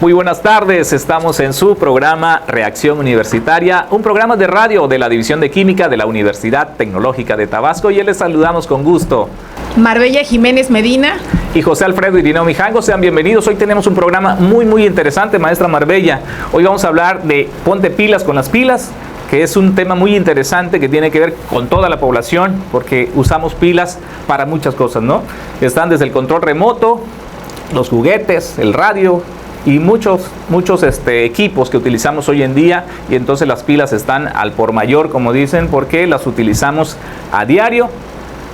Muy buenas tardes, estamos en su programa Reacción Universitaria, un programa de radio de la División de Química de la Universidad Tecnológica de Tabasco, y les saludamos con gusto. Marbella Jiménez Medina y José Alfredo Irineo Mijango, sean bienvenidos. Hoy tenemos un programa muy interesante, maestra Marbella. Hoy vamos a hablar de ponte pilas con las pilas, que es un tema muy interesante que tiene que ver con toda la población, porque usamos pilas para muchas cosas, ¿no? Están desde el control remoto, los juguetes, el radio y muchos equipos que utilizamos hoy en día, y entonces las pilas están al por mayor, como dicen, porque las utilizamos a diario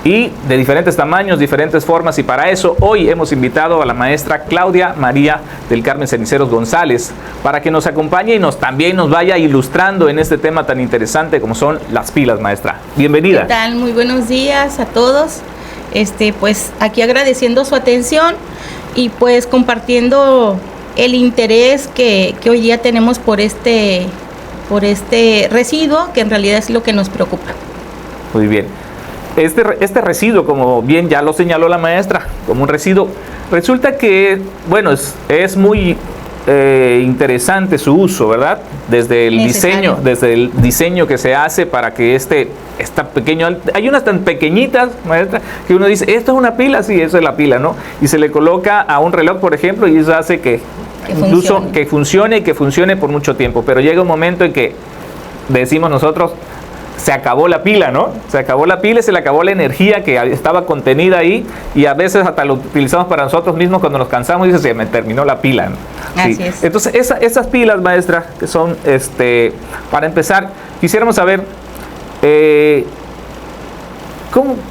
y de diferentes tamaños, diferentes formas, y para eso hoy hemos invitado a la maestra Claudia María del Carmen Ceniceros González para que nos acompañe y también nos vaya ilustrando en este tema tan interesante como son las pilas. Maestra, bienvenida. ¿Qué tal? Muy buenos días a todos. Pues aquí agradeciendo su atención y pues compartiendo el interés que hoy día tenemos por este residuo, que en realidad es lo que nos preocupa. Muy bien. Este residuo, como bien ya lo señaló la maestra, como un residuo, resulta que, bueno, es muy interesante su uso, ¿verdad? Desde el diseño que se hace para que está pequeño. Hay unas tan pequeñitas, maestra, que uno dice, esto es una pila, sí, eso es la pila, ¿no? Y se le coloca a un reloj, por ejemplo, y eso hace que funcione por mucho tiempo. Pero llega un momento en que decimos nosotros, se acabó la pila, ¿no? Se acabó la pila y se le acabó la energía que estaba contenida ahí, y a veces hasta lo utilizamos para nosotros mismos cuando nos cansamos y dice, se me terminó la pila, ¿no? Así es. Entonces, esas pilas, maestra, que son, para empezar, quisiéramos saber,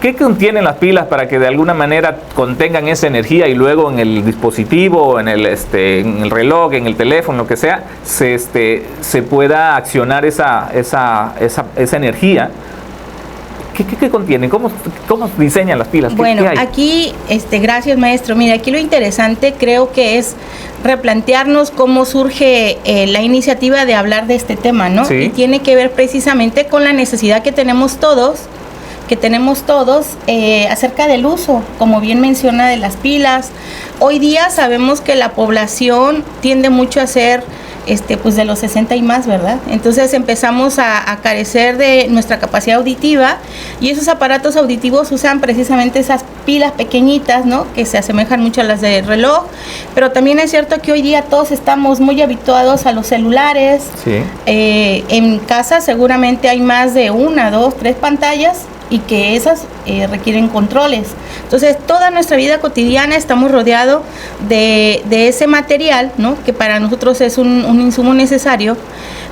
¿qué contienen las pilas para que de alguna manera contengan esa energía y luego en el dispositivo, en el reloj, en el teléfono, lo que sea, se pueda accionar esa energía? ¿Qué contienen? ¿Cómo diseñan las pilas? Bueno, ¿Qué hay? aquí, gracias maestro. Mira, aquí lo interesante creo que es replantearnos cómo surge la iniciativa de hablar de este tema, ¿no? Sí. Y tiene que ver precisamente con la necesidad que tenemos todos acerca del uso, como bien menciona, de las pilas. Hoy día sabemos que la población tiende mucho a ser pues de los 60 y más, ¿verdad? Entonces empezamos a carecer de nuestra capacidad auditiva, y esos aparatos auditivos usan precisamente esas pilas pequeñitas, ¿no? Que se asemejan mucho a las del reloj, pero también es cierto que hoy día todos estamos muy habituados a los celulares. Sí. En casa seguramente hay más de 1, 2, 3 pantallas, y que esas requieren controles. Entonces, toda nuestra vida cotidiana estamos rodeados de ese material, ¿no? Que para nosotros es un insumo necesario,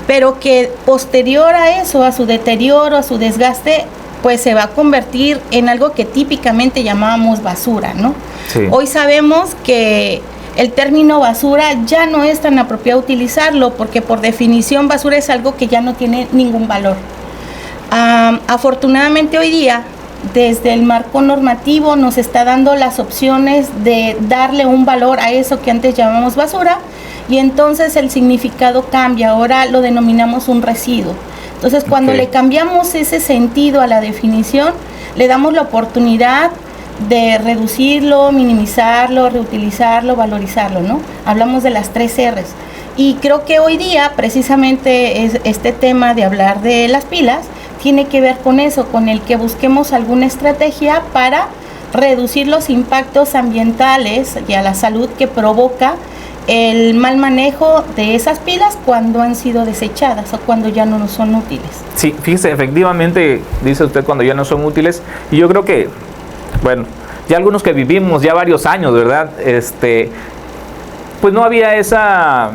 pero que posterior a eso, a su deterioro, a su desgaste, pues se va a convertir en algo que típicamente llamábamos basura, ¿no? Sí. Hoy sabemos que el término basura ya no es tan apropiado utilizarlo, porque por definición basura es algo que ya no tiene ningún valor. Afortunadamente hoy día, desde el marco normativo, nos está dando las opciones de darle un valor a eso que antes llamamos basura, y entonces el significado cambia. Ahora lo denominamos un residuo. Entonces, cuando le cambiamos ese sentido a la definición, le damos la oportunidad de reducirlo, minimizarlo, reutilizarlo, valorizarlo, ¿no? Hablamos de las 3 R's. Y creo que hoy día, precisamente, este tema de hablar de las pilas tiene que ver con eso, con el que busquemos alguna estrategia para reducir los impactos ambientales y a la salud que provoca el mal manejo de esas pilas cuando han sido desechadas o cuando ya no nos son útiles. Sí, fíjese, efectivamente, dice usted, cuando ya no son útiles, y yo creo que, bueno, ya algunos que vivimos ya varios años, ¿verdad? Pues no había esa,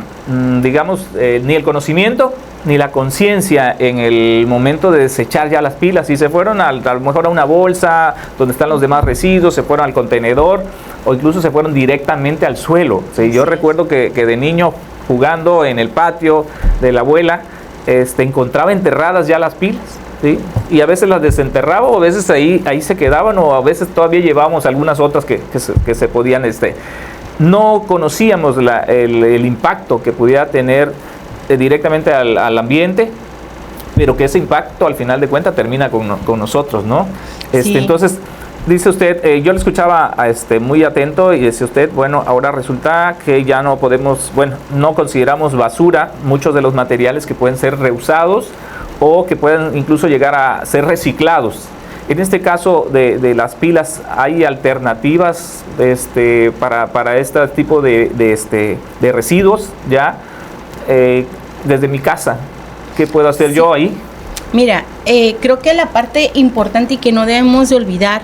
digamos, ni el conocimiento ni la conciencia en el momento de desechar ya las pilas, y se fueron a lo mejor a una bolsa donde están los demás residuos, se fueron al contenedor, o incluso se fueron directamente al suelo. Sí, yo recuerdo que de niño, jugando en el patio de la abuela, encontraba enterradas ya las pilas, ¿sí? Y a veces las desenterraba, o a veces ahí se quedaban, o a veces todavía llevábamos algunas otras que se podían, no conocíamos el impacto que pudiera tener directamente al ambiente, pero que ese impacto al final de cuentas termina con nosotros, ¿no? Sí. Entonces, Dice usted, yo le escuchaba muy atento y dice usted, bueno, ahora resulta que ya no podemos, bueno, no consideramos basura muchos de los materiales que pueden ser reusados o que pueden incluso llegar a ser reciclados. En este caso de las pilas, ¿hay alternativas para este tipo de residuos ya desde mi casa? ¿Qué puedo hacer yo ahí? Mira, creo que la parte importante y que no debemos de olvidar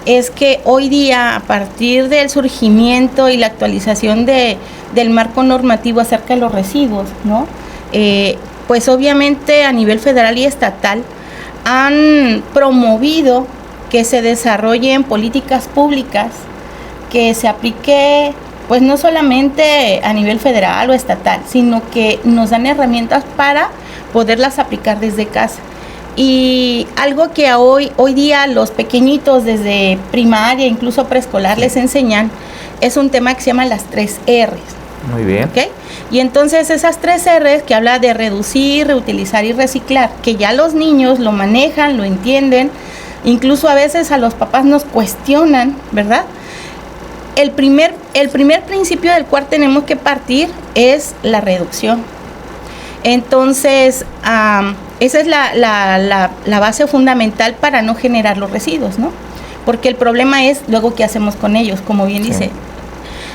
es que hoy día, a partir del surgimiento y la actualización del marco normativo acerca de los residuos, ¿no? Pues obviamente a nivel federal y estatal han promovido que se desarrollen políticas públicas, que se aplique pues no solamente a nivel federal o estatal, sino que nos dan herramientas para poderlas aplicar desde casa. Y algo que hoy día los pequeñitos desde primaria, incluso preescolar, les enseñan, es un tema que se llama las 3 R's. Muy bien. ¿Okay? Y entonces esas 3 R's que habla de reducir, reutilizar y reciclar, que ya los niños lo manejan, lo entienden, incluso a veces a los papás nos cuestionan, ¿verdad? El primer principio del cual tenemos que partir es la reducción. Entonces, esa es la base fundamental para no generar los residuos, ¿no? Porque el problema es luego qué hacemos con ellos, como bien dice.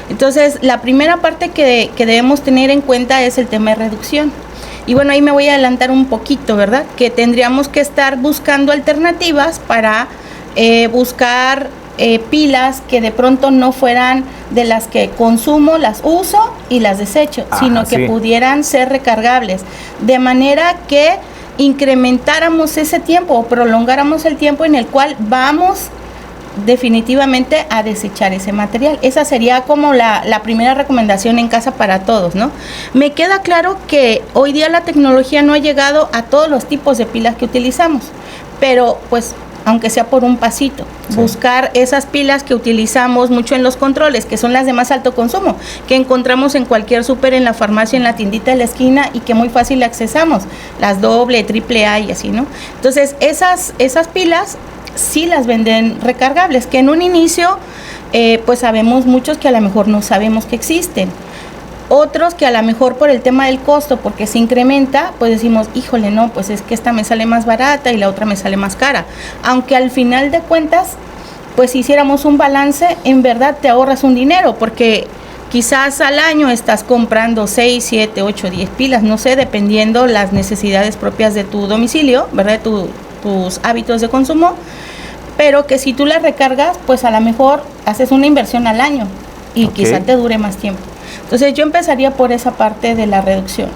Entonces, la primera parte que debemos tener en cuenta es el tema de reducción. Y bueno, ahí me voy a adelantar un poquito, ¿verdad? Que tendríamos que estar buscando alternativas para buscar pilas que de pronto no fueran de las que consumo, las uso y las desecho, sino que pudieran ser recargables, de manera que incrementáramos ese tiempo o prolongáramos el tiempo en el cual vamos definitivamente a desechar ese material. Esa sería como la primera recomendación en casa para todos, ¿no? Me queda claro que hoy día la tecnología no ha llegado a todos los tipos de pilas que utilizamos, pero pues aunque sea por un pasito, buscar esas pilas que utilizamos mucho en los controles, que son las de más alto consumo, que encontramos en cualquier súper, en la farmacia, en la tiendita de la esquina y que muy fácil accesamos, las doble, triple A y así, ¿no? Entonces, esas pilas sí las venden recargables, que en un inicio, pues sabemos muchos que a lo mejor no sabemos que existen. Otros que a lo mejor por el tema del costo, porque se incrementa, pues decimos, híjole, no, pues es que esta me sale más barata y la otra me sale más cara. Aunque al final de cuentas, pues si hiciéramos un balance, en verdad te ahorras un dinero, porque quizás al año estás comprando 6, 7, 8, 10 pilas, no sé, dependiendo las necesidades propias de tu domicilio, ¿verdad? De tus hábitos de consumo, pero que si tú las recargas, pues a lo mejor haces una inversión al año y quizá te dure más tiempo. Entonces yo empezaría por esa parte de la reducción.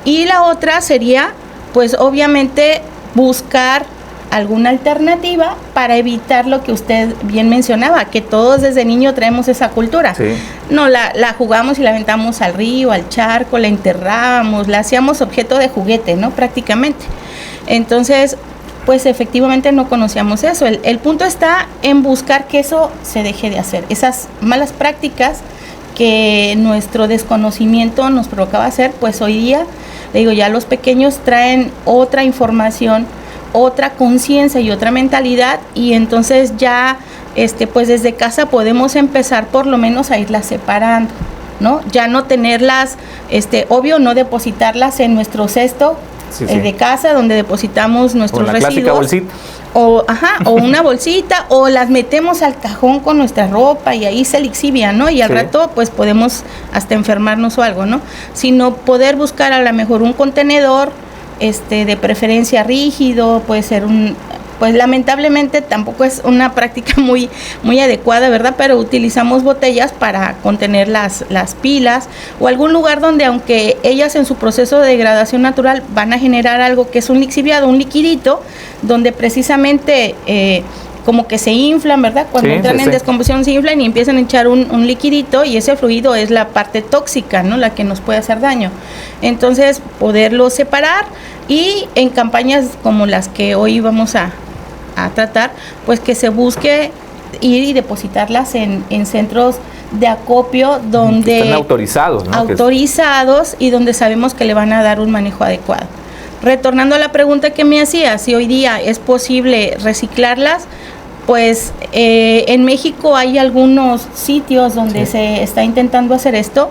Y la otra sería, pues obviamente, buscar alguna alternativa para evitar lo que usted bien mencionaba, que todos desde niño traemos esa cultura. Sí. No, la jugamos y la aventamos al río, al charco, la enterrábamos, la hacíamos objeto de juguete, ¿no? Prácticamente. Entonces, pues efectivamente no conocíamos eso. El punto está en buscar que eso se deje de hacer. Esas malas prácticas que nuestro desconocimiento nos provocaba hacer, pues hoy día, le digo, ya los pequeños traen otra información, otra conciencia y otra mentalidad, y entonces ya, pues desde casa podemos empezar por lo menos a irlas separando, ¿no? Ya no tenerlas, obvio, no depositarlas en nuestro cesto de casa, donde depositamos nuestros residuos. Clásica bolsita. O una bolsita, o las metemos al cajón con nuestra ropa y ahí se lixivian, ¿no? Y al rato pues podemos hasta enfermarnos o algo, ¿no? Sino poder buscar a lo mejor un contenedor, de preferencia rígido, puede ser pues lamentablemente tampoco es una práctica muy, muy adecuada, ¿verdad? Pero utilizamos botellas para contener las pilas, o algún lugar donde, aunque ellas en su proceso de degradación natural van a generar algo que es un lixiviado, un liquidito, donde precisamente como que se inflan, ¿verdad? Cuando entran en descomposición se inflan y empiezan a echar un liquidito, y ese fluido es la parte tóxica, ¿no? La que nos puede hacer daño. Entonces, poderlo separar, y en campañas como las que hoy vamos a tratar, pues que se busque ir y depositarlas en centros de acopio donde están autorizados, ¿no? Autorizados, y donde sabemos que le van a dar un manejo adecuado. Retornando a la pregunta que me hacía, si hoy día es posible reciclarlas, pues en México hay algunos sitios donde se está intentando hacer esto.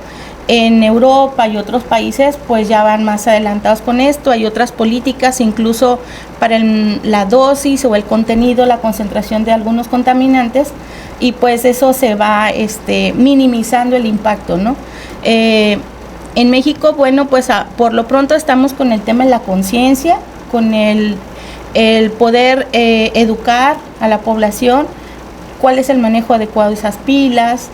En Europa y otros países pues ya van más adelantados con esto. Hay otras políticas incluso para la dosis o el contenido, la concentración de algunos contaminantes, y pues eso se va minimizando el impacto, ¿no? En México, bueno, pues por lo pronto estamos con el tema de la conciencia, con el poder educar a la población cuál es el manejo adecuado de esas pilas,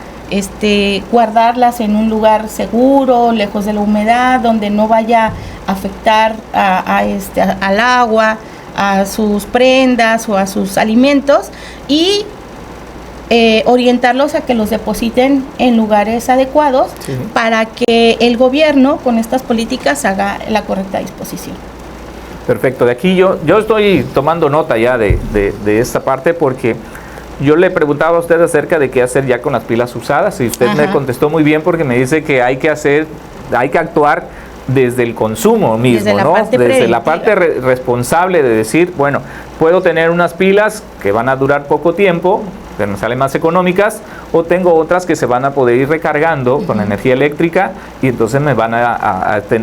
guardarlas en un lugar seguro, lejos de la humedad, donde no vaya a afectar al agua, a sus prendas o a sus alimentos, y orientarlos a que los depositen en lugares adecuados, sí, para que el gobierno con estas políticas haga la correcta disposición. Perfecto, de aquí yo estoy tomando nota ya de esta parte, porque yo le preguntaba a usted acerca de qué hacer ya con las pilas usadas, y usted me contestó muy bien, porque me dice que hay que actuar desde el consumo mismo, desde la parte responsable de decir, bueno, puedo tener unas pilas que van a durar poco tiempo, que me salen más económicas, o tengo otras que se van a poder ir recargando con energía eléctrica, y entonces me van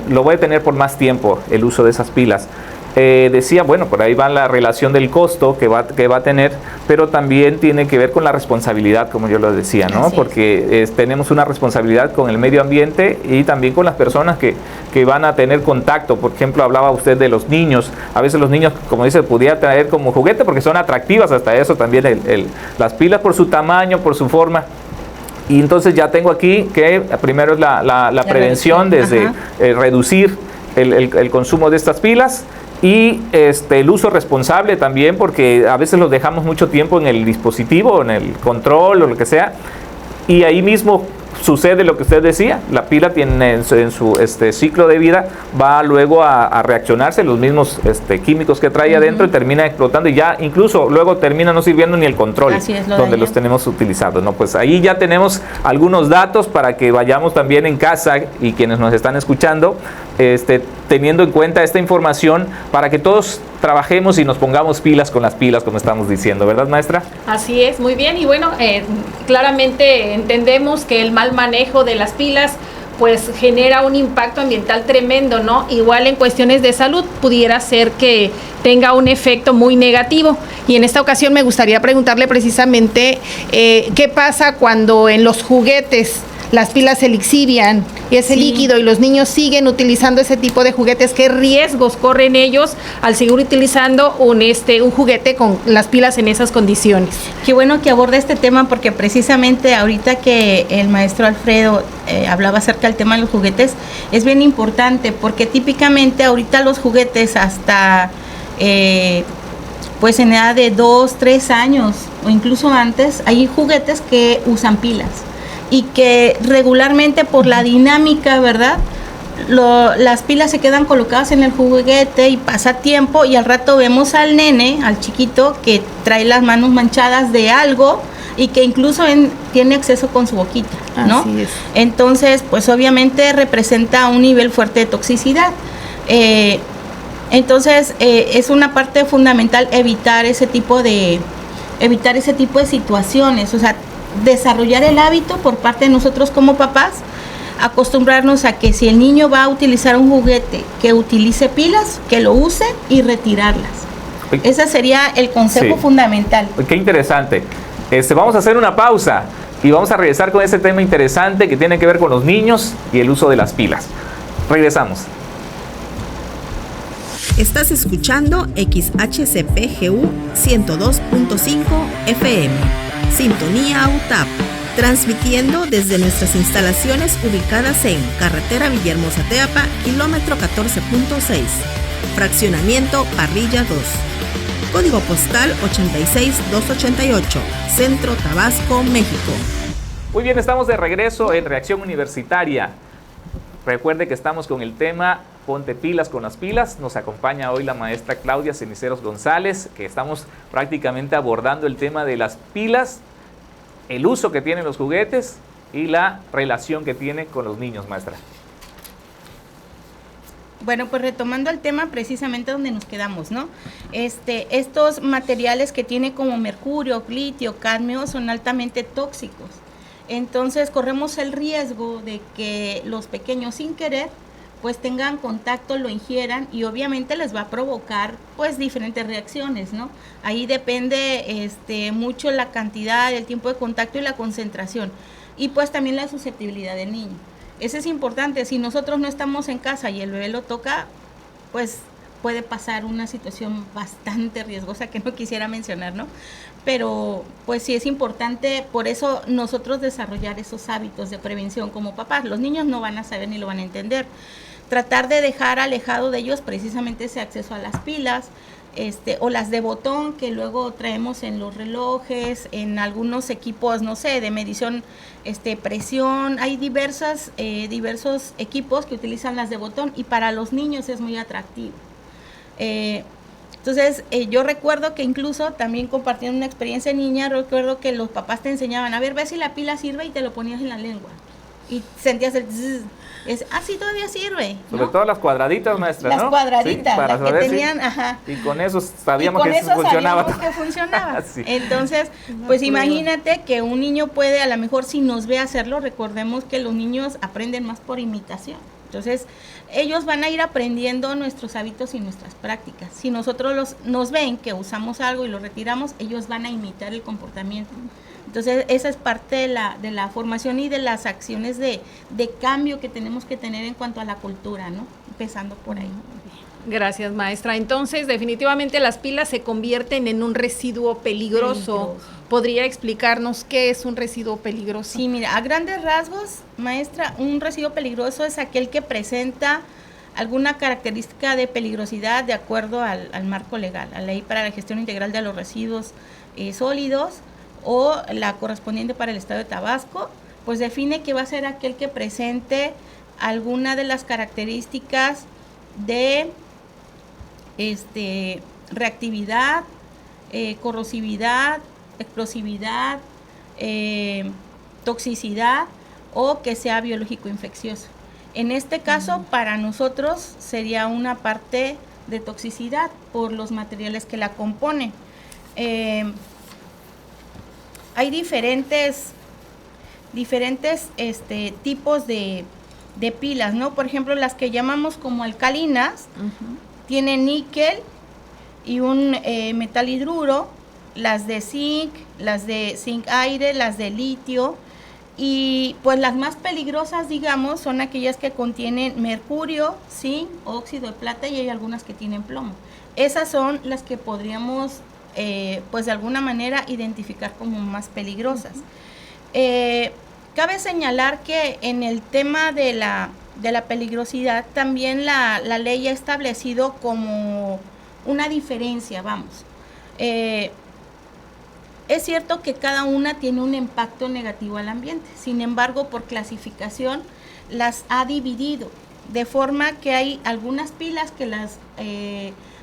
lo voy a tener por más tiempo el uso de esas pilas. Decía, bueno, por ahí va la relación del costo que va a tener, pero también tiene que ver con la responsabilidad, como yo lo decía, ¿no? Porque tenemos una responsabilidad con el medio ambiente y también con las personas que van a tener contacto. Por ejemplo, hablaba usted de los niños. A veces los niños, como dice, pudiera traer como juguete porque son atractivas, hasta eso también las pilas por su tamaño, por su forma. Y entonces ya tengo aquí que primero es la prevención, desde reducir el consumo de estas pilas. Y el uso responsable también, porque a veces los dejamos mucho tiempo en el dispositivo, en el control o lo que sea, y ahí mismo sucede lo que usted decía. La pila tiene en su ciclo de vida, va luego a reaccionarse los mismos químicos que trae adentro, y termina explotando, y ya incluso luego termina no sirviendo ni el control donde los tenemos utilizados, ¿no? Pues ahí ya tenemos algunos datos para que vayamos también en casa, y quienes nos están escuchando, teniendo en cuenta esta información, para que todos trabajemos y nos pongamos pilas con las pilas, como estamos diciendo, ¿verdad, maestra? Así es, muy bien. Y bueno, claramente entendemos que el mal manejo de las pilas pues genera un impacto ambiental tremendo, ¿no? Igual en cuestiones de salud pudiera ser que tenga un efecto muy negativo. Y en esta ocasión me gustaría preguntarle precisamente qué pasa cuando en los juguetes las pilas se lixivian y ese líquido, y los niños siguen utilizando ese tipo de juguetes. ¿Qué riesgos corren ellos al seguir utilizando un juguete con las pilas en esas condiciones? Qué bueno que aborda este tema, porque precisamente ahorita que el maestro Alfredo hablaba acerca del tema de los juguetes, es bien importante, porque típicamente ahorita los juguetes hasta pues en edad de 2, 3 años o incluso antes, hay juguetes que usan pilas, y que regularmente por la dinámica, ¿verdad? Las pilas se quedan colocadas en el juguete y pasa tiempo, y al rato vemos al nene, al chiquito, que trae las manos manchadas de algo, y que incluso tiene exceso con su boquita, ¿no? Así es. Entonces, pues obviamente representa un nivel fuerte de toxicidad. Entonces, es una parte fundamental evitar ese tipo de situaciones, o sea, desarrollar el hábito por parte de nosotros como papás, acostumbrarnos a que si el niño va a utilizar un juguete, que utilice pilas, que lo use y retirarlas. Ese sería el consejo fundamental. Qué interesante. Vamos a hacer una pausa y vamos a regresar con ese tema interesante que tiene que ver con los niños y el uso de las pilas. Regresamos. Estás escuchando XHCPGU 102.5 FM. Sintonía UTAP, transmitiendo desde nuestras instalaciones ubicadas en Carretera Villahermosa-Teapa, kilómetro 14.6, Fraccionamiento Parrilla 2, Código Postal 86288, Centro Tabasco, México. Muy bien, estamos de regreso en Reacción Universitaria. Recuerde que estamos con el tema Ponte pilas con las pilas. Nos acompaña hoy la maestra Claudia Ceniceros González, que estamos prácticamente abordando el tema de las pilas, el uso que tienen los juguetes y la relación que tiene con los niños, maestra. Bueno, pues retomando el tema precisamente donde nos quedamos, ¿no? Estos materiales que tiene como mercurio, litio, cadmio son altamente tóxicos. Entonces corremos el riesgo de que los pequeños sin querer pues tengan contacto, lo ingieran y obviamente les va a provocar pues diferentes reacciones, ¿no? Ahí depende mucho la cantidad, el tiempo de contacto y la concentración y pues también la susceptibilidad del niño. Eso es importante, si nosotros no estamos en casa y el bebé lo toca, pues puede pasar una situación bastante riesgosa que no quisiera mencionar, ¿no? Pero pues sí es importante, por eso nosotros desarrollar esos hábitos de prevención como papás. Los niños no van a saber ni lo van a entender. Tratar de dejar alejado de ellos precisamente ese acceso a las pilas, o las de botón que luego traemos en los relojes, en algunos equipos, no sé, de medición, presión. Hay diversos equipos que utilizan las de botón y para los niños es muy atractivo. Entonces, yo recuerdo que incluso también compartiendo una experiencia niña, recuerdo que los papás te enseñaban, a ver, ve si la pila sirve y te lo ponías en la lengua. Y sentías el zzz. Sí, todavía sirve, ¿no? Sobre todo las cuadraditas, maestra, las ¿no? Cuadraditas, sí, las que saber, tenían, sí. Ajá. Y con eso sabíamos que eso funcionaba. Que funcionaba. Sí. Entonces, pues imagínate que un niño puede, a lo mejor si nos ve hacerlo, recordemos que los niños aprenden más por imitación. Entonces, ellos van a ir aprendiendo nuestros hábitos y nuestras prácticas. Si nosotros nos ven que usamos algo y lo retiramos, ellos van a imitar el comportamiento. Entonces, esa es parte de la formación y de las acciones de cambio que tenemos que tener en cuanto a la cultura, ¿no? Empezando por ahí. Gracias, maestra. Entonces, definitivamente las pilas se convierten en un residuo peligroso. ¿Podría explicarnos qué es un residuo peligroso? Sí, mira, a grandes rasgos, maestra, un residuo peligroso es aquel que presenta alguna característica de peligrosidad de acuerdo al marco legal, a la Ley para la Gestión Integral de los Residuos Sólidos, o la correspondiente para el Estado de Tabasco, pues define que va a ser aquel que presente alguna de las características de reactividad, corrosividad, explosividad, toxicidad o que sea biológico infeccioso. En este caso, para nosotros sería una parte de toxicidad por los materiales que la componen. Hay diferentes tipos de pilas, ¿no? Por ejemplo, las que llamamos como alcalinas, tienen níquel y un metal hidruro, las de zinc aire, las de litio, y pues las más peligrosas, digamos, son aquellas que contienen mercurio, zinc, óxido de plata y hay algunas que tienen plomo. Esas son las que podríamos pues de alguna manera identificar como más peligrosas. Cabe señalar que en el tema de la peligrosidad también la ley ha establecido como una diferencia, vamos. Es cierto que cada una tiene un impacto negativo al ambiente, sin embargo, por clasificación las ha dividido, de forma que hay algunas pilas que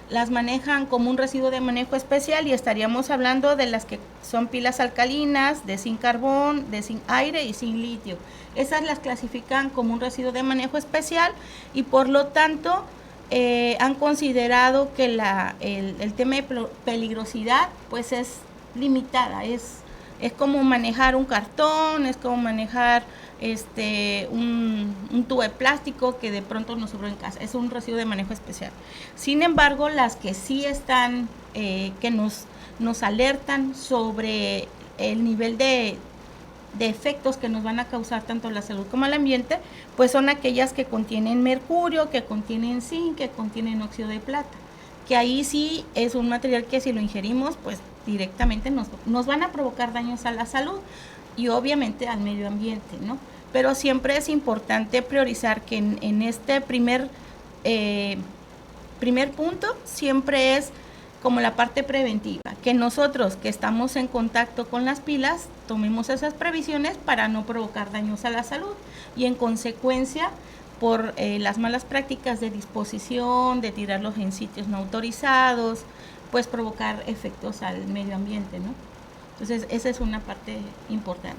las manejan como un residuo de manejo especial y estaríamos hablando de las que son pilas alcalinas, de zinc carbón, de zinc aire y zinc litio. Esas las clasifican como un residuo de manejo especial y por lo tanto han considerado que el tema de peligrosidad pues es limitada, es como manejar un cartón, es como manejar un tubo de plástico que de pronto nos sobró en casa, es un residuo de manejo especial. Sin embargo, las que sí están, que nos alertan sobre el nivel de efectos que nos van a causar tanto a la salud como al ambiente, pues son aquellas que contienen mercurio, que contienen zinc, que contienen óxido de plata, que ahí sí es un material que si lo ingerimos, pues directamente nos van a provocar daños a la salud y obviamente al medio ambiente, ¿no? Pero siempre es importante priorizar que en este primer punto siempre es como la parte preventiva, que nosotros que estamos en contacto con las pilas tomemos esas previsiones para no provocar daños a la salud y en consecuencia por las malas prácticas de disposición, de tirarlos en sitios no autorizados, pues provocar efectos al medio ambiente, ¿no? Entonces esa es una parte importante.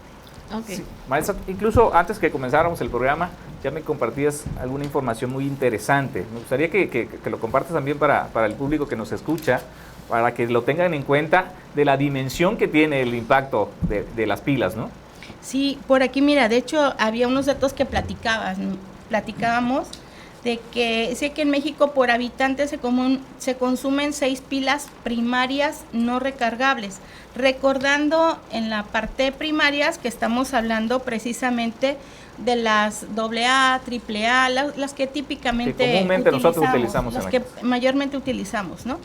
Okay. Sí, maestra, incluso antes que comenzáramos el programa, ya me compartías alguna información muy interesante. Me gustaría que lo compartas también para el público que nos escucha, para que lo tengan en cuenta de la dimensión que tiene el impacto de las pilas, ¿no? Sí, por aquí mira, de hecho había unos datos que platicábamos de que sé que en México por habitante se consumen 6 pilas primarias no recargables, recordando en la parte primarias que estamos hablando precisamente de las AA, AAA, las que típicamente comúnmente nosotros utilizamos, las que mayormente utilizamos, ¿no?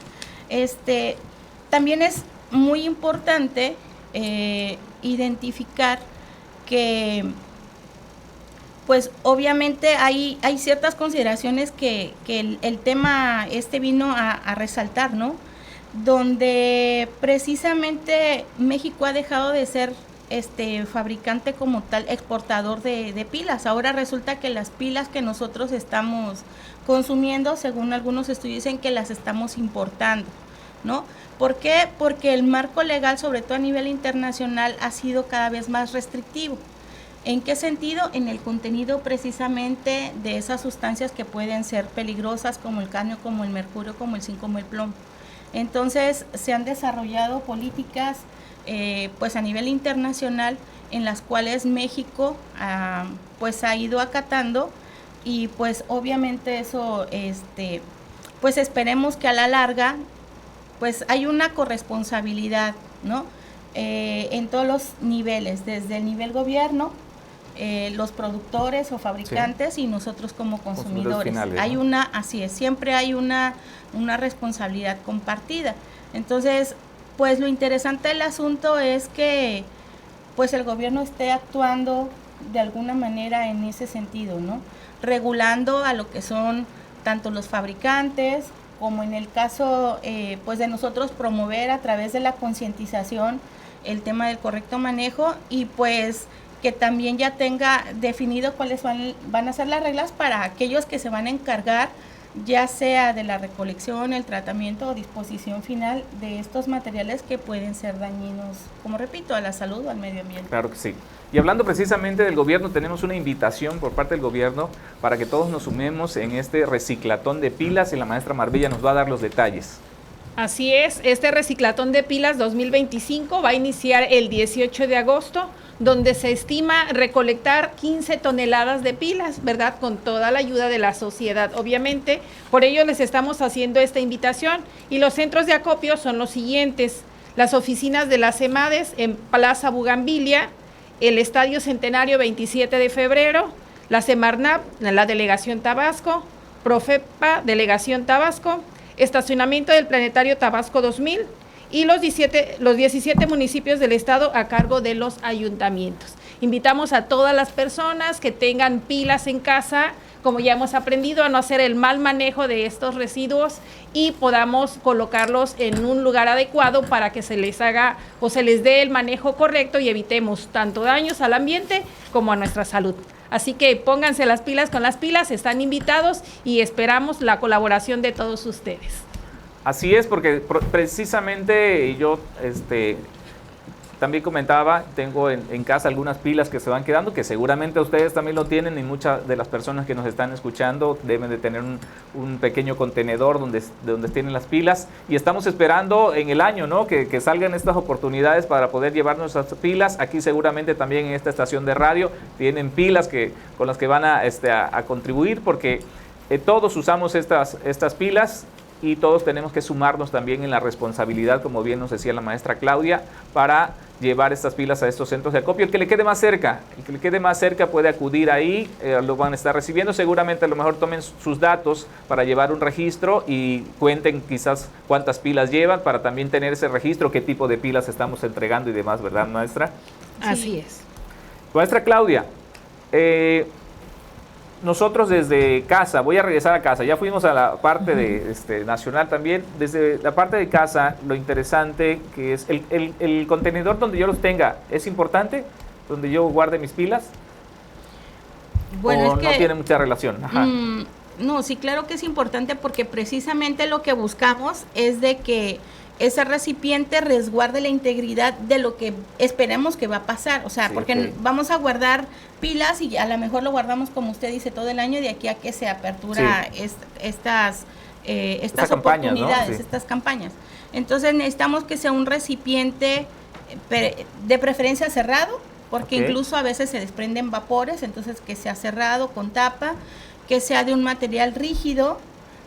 También es muy importante identificar que pues obviamente hay ciertas consideraciones que el tema vino a resaltar, ¿no? Donde precisamente México ha dejado de ser fabricante como tal, exportador de pilas. Ahora resulta que las pilas que nosotros estamos consumiendo, según algunos estudios, dicen que las estamos importando, ¿no? ¿Por qué? Porque el marco legal, sobre todo a nivel internacional, ha sido cada vez más restrictivo. ¿En qué sentido? En el contenido precisamente de esas sustancias que pueden ser peligrosas, como el cadmio, como el mercurio, como el zinc, como el plomo. Entonces se han desarrollado políticas pues a nivel internacional en las cuales México pues ha ido acatando, y pues obviamente eso pues esperemos que a la larga pues hay una corresponsabilidad, ¿no? En todos los niveles, desde el nivel gobierno, los productores o fabricantes, sí, y nosotros como consumidores. Finales, hay, ¿no? Así es, siempre hay una responsabilidad compartida. Entonces, pues lo interesante del asunto es que pues el gobierno esté actuando de alguna manera en ese sentido, ¿no? Regulando a lo que son tanto los fabricantes, como en el caso pues de nosotros promover a través de la concientización el tema del correcto manejo, y pues que también ya tenga definido cuáles van a ser las reglas para aquellos que se van a encargar, ya sea de la recolección, el tratamiento o disposición final de estos materiales que pueden ser dañinos, como repito, a la salud o al medio ambiente. Claro que sí. Y hablando precisamente del gobierno, tenemos una invitación por parte del gobierno para que todos nos sumemos en este reciclatón de pilas, y la maestra Marbella nos va a dar los detalles. Así es, este reciclatón de pilas 2025 va a iniciar el 18 de agosto, donde se estima recolectar 15 toneladas de pilas, ¿verdad? Con toda la ayuda de la sociedad, obviamente. Por ello les estamos haciendo esta invitación, y los centros de acopio son los siguientes: las oficinas de las CEMADES en Plaza Bugambilia, el Estadio Centenario 27 de febrero, la Semarnap, la Delegación Tabasco, Profepa, Delegación Tabasco, Estacionamiento del Planetario Tabasco 2000, y los 17 municipios del estado a cargo de los ayuntamientos. Invitamos a todas las personas que tengan pilas en casa, como ya hemos aprendido, a no hacer el mal manejo de estos residuos y podamos colocarlos en un lugar adecuado para que se les haga o se les dé el manejo correcto y evitemos tanto daños al ambiente como a nuestra salud. Así que pónganse las pilas con las pilas, están invitados y esperamos la colaboración de todos ustedes. Así es, porque precisamente yo también comentaba, tengo en casa algunas pilas que se van quedando, que seguramente ustedes también lo tienen, y muchas de las personas que nos están escuchando deben de tener un pequeño contenedor donde tienen las pilas, y estamos esperando en el año, ¿no? que salgan estas oportunidades para poder llevar nuestras pilas. Aquí seguramente también en esta estación de radio tienen pilas con las que van a contribuir, porque todos usamos estas pilas, y todos tenemos que sumarnos también en la responsabilidad, como bien nos decía la maestra Claudia, para llevar estas pilas a estos centros de acopio. El que le quede más cerca puede acudir ahí, lo van a estar recibiendo. Seguramente a lo mejor tomen sus datos para llevar un registro y cuenten quizás cuántas pilas llevan, para también tener ese registro, qué tipo de pilas estamos entregando y demás, ¿verdad, maestra? Así es. Maestra Claudia, nosotros desde casa, voy a regresar a casa, ya fuimos a la parte de nacional también. Desde la parte de casa, lo interesante que es el contenedor donde yo los tenga, ¿es importante? ¿Donde yo guarde mis pilas? Bueno, ¿O no tiene mucha relación? Ajá. No, sí, claro que es importante, porque precisamente lo que buscamos es de que ese recipiente resguarde la integridad de lo que esperemos que va a pasar, o sea, Sí, porque ok. vamos a guardar pilas y a lo mejor lo guardamos, como usted dice, todo el año de aquí a que se apertura estas campañas, ¿no? oportunidades, Sí. estas campañas. Entonces necesitamos que sea un recipiente de preferencia cerrado, porque Ok. incluso a veces se desprenden vapores, entonces que sea cerrado con tapa, que sea de un material rígido,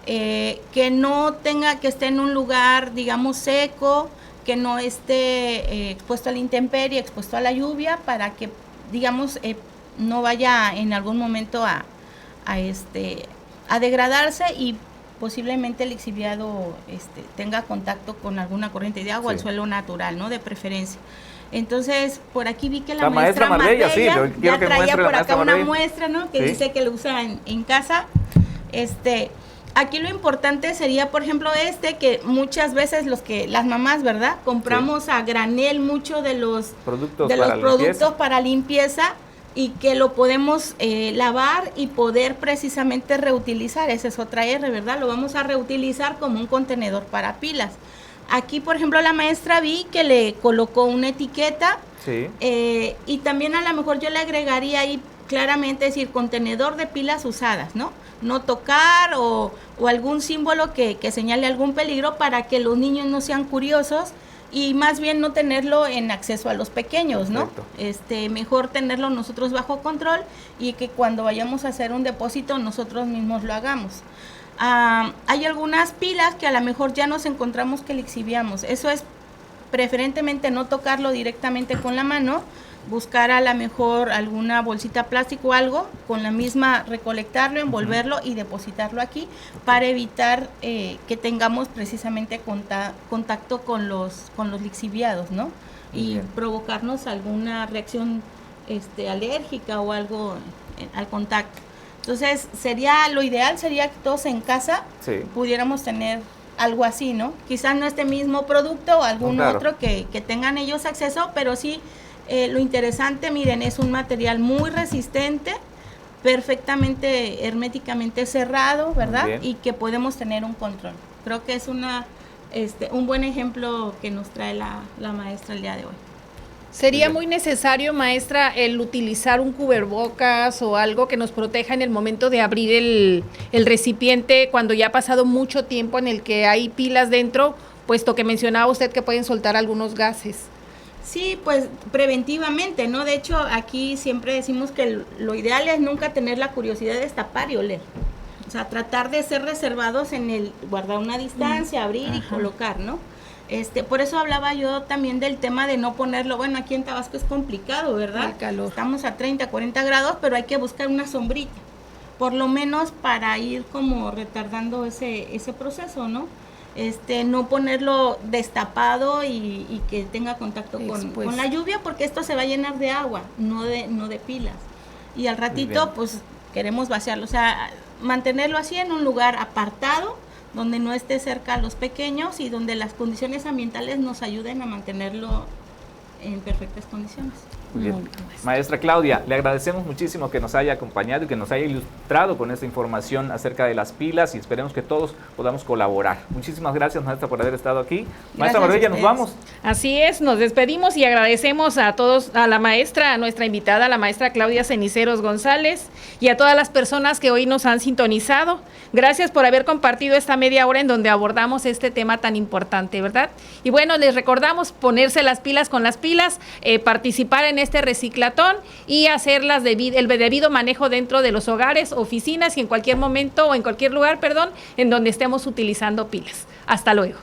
que no tenga, que esté en un lugar, digamos, seco, que no esté expuesto a la intemperie, expuesto a la lluvia, para que, digamos, no vaya en algún momento a degradarse y posiblemente el lixiviado tenga contacto con alguna corriente de agua, Sí. al suelo natural, ¿no? De preferencia. Entonces, por aquí vi que la La maestra Marbella, sí, yo quiero ya que traía muestre la por maestra acá una Marbella. muestra, ¿no? Que Sí. dice que lo usa en casa. Aquí lo importante sería, por ejemplo, que muchas veces las mamás, ¿verdad? Compramos a granel mucho de los Productos productos para limpieza y que lo podemos lavar y poder precisamente reutilizar. Esa es otra R, ¿verdad? Lo vamos a reutilizar como un contenedor para pilas. Aquí, por ejemplo, la maestra vi que le colocó una etiqueta. Sí. Y también a lo mejor yo le agregaría ahí claramente, decir, contenedor de pilas usadas, ¿no? No tocar o algún símbolo que señale algún peligro para que los niños no sean curiosos y más bien no tenerlo en acceso a los pequeños, ¿no? Perfecto. Mejor tenerlo nosotros bajo control y que cuando vayamos a hacer un depósito nosotros mismos lo hagamos. Hay algunas pilas que a lo mejor ya nos encontramos que lixiviamos. Eso es preferentemente no tocarlo directamente con la mano, buscar a lo mejor alguna bolsita plástico o algo, con la misma recolectarlo, envolverlo y depositarlo aquí para evitar que tengamos precisamente contacto con los lixiviados, ¿no? Muy Y bien. provocarnos alguna reacción alérgica o algo al contacto. Entonces, lo ideal sería que todos en casa Sí. pudiéramos tener algo así, ¿no? Quizás no este mismo producto o algún Claro. otro que tengan ellos acceso, pero sí lo interesante, miren, es un material muy resistente, perfectamente herméticamente cerrado, ¿verdad? Muy bien. Y que podemos tener un control. Creo que es un buen ejemplo que nos trae la maestra el día de hoy. ¿Sería Bien. muy necesario, maestra, el utilizar un cubrebocas o algo que nos proteja en el momento de abrir el recipiente cuando ya ha pasado mucho tiempo en el que hay pilas dentro, puesto que mencionaba usted que pueden soltar algunos gases? Sí, pues preventivamente, ¿no? De hecho, aquí siempre decimos que lo ideal es nunca tener la curiosidad de destapar y oler. O sea, tratar de ser reservados en el guardar una distancia, abrir y colocar, ¿no? Por eso hablaba yo también del tema de no ponerlo, bueno, aquí en Tabasco es complicado, ¿verdad? El calor. Estamos a 30, 40 grados, pero hay que buscar una sombrita, por lo menos para ir como retardando ese proceso, ¿no? No ponerlo destapado y que tenga contacto con la lluvia, porque esto se va a llenar de agua, no de pilas. Y al ratito, pues, queremos vaciarlo, o sea, mantenerlo así en un lugar apartado, donde no esté cerca a los pequeños y donde las condiciones ambientales nos ayuden a mantenerlo en perfectas condiciones. Muy bien. Maestra Claudia, le agradecemos muchísimo que nos haya acompañado y que nos haya ilustrado con esta información acerca de las pilas y esperemos que todos podamos colaborar. Muchísimas gracias, maestra, por haber estado aquí. Maestra Marbella, nos vamos. Así es, nos despedimos y agradecemos a todos, a la maestra, a nuestra invitada, la maestra Claudia Ceniceros González, y a todas las personas que hoy nos han sintonizado. Gracias por haber compartido esta media hora en donde abordamos este tema tan importante, ¿verdad? Y bueno, les recordamos ponerse las pilas con las pilas, participar en este reciclatón y hacer el debido manejo dentro de los hogares, oficinas y en cualquier momento o en cualquier lugar, en donde estemos utilizando pilas. Hasta luego.